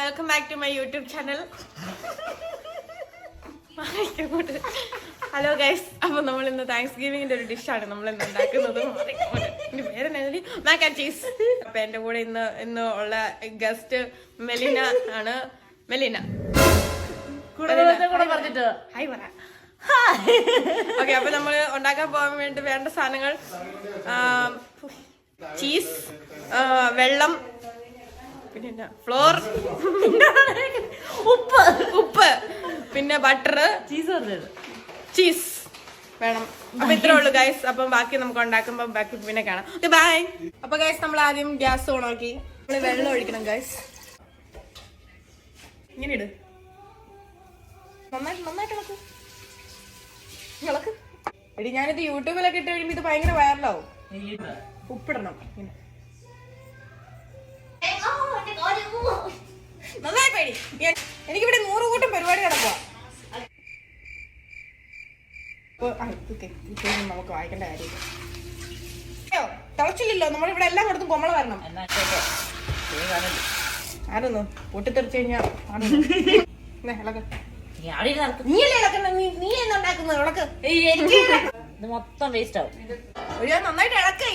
Welcome back to my YouTube channel. Hello guys, അപ്പൊ നമ്മൾ ഇന്ന് താങ്ക്സ് ഗിവിങ്ങിന്റെ ഒരു ഡിഷാണ് നമ്മൾ ഇന്ന് ഉണ്ടാക്കുന്നത്. പേര് മാക്ക് ആൻഡ് ചീസ്. അപ്പൊ എന്റെ കൂടെ ഇന്ന് ഉള്ള ഗസ്റ്റ് മെലിന ആണ്. മെലിന ഹായ് പറ. ഓക്കെ, അപ്പൊ നമ്മൾ ഉണ്ടാക്കാൻ പോകാൻ വേണ്ടി വേണ്ട സാധനങ്ങൾ ചീസ്, വെള്ളം, പിന്നെ ഫ്ലോർ, ഉപ്പ്, പിന്നെ ബട്ടർ, ചീസ് വേണം. അപ്പൊ ഇത്രേ ഉള്ളു ഗൈസ്. അപ്പം ബാക്കി നമുക്ക് ഉണ്ടാക്കുമ്പോ ബാക്കി പിന്നെ കാണാം. Okay bye. അപ്പൊ ഗൈസ് നമ്മൾ ആദ്യം ഗ്യാസ് ഓൺ ആക്കി നമ്മള് വെള്ളം ഒഴിക്കണം ഗൈസ്. ഇങ്ങനെ ഇട്, നന്നായിട്ട് ഇളക്ക്. എടി ഞാനിത് യൂട്യൂബിലൊക്കെ ഇട്ട് കഴിയുമ്പോ ഇത് ഭയങ്കര വൈറലാവും. ഉപ്പിടണം ഇങ്ങനെ. നന്നായി പേടി. എനിക്കിവിടെ 100 കൂട്ടം പരിപാടി നടക്കുക. നമുക്ക് വായിക്കേണ്ട കാര്യമില്ല. തിളച്ചില്ലല്ലോ, നമ്മളിവിടെ എല്ലാം കൊടുത്തും കൊമ്മള വരണം. ആരൊന്നു പൊട്ടിത്തെറിച്ച് കഴിഞ്ഞാ നീയല്ലേ ഇളക്കണ്ട, നീ എന്താ ഉണ്ടാക്കുന്നത്? ഇളക്ക്, മൊത്തം വേസ്റ്റ് ആവും. ഒരു നന്നായിട്ട് ഇളക്ക്.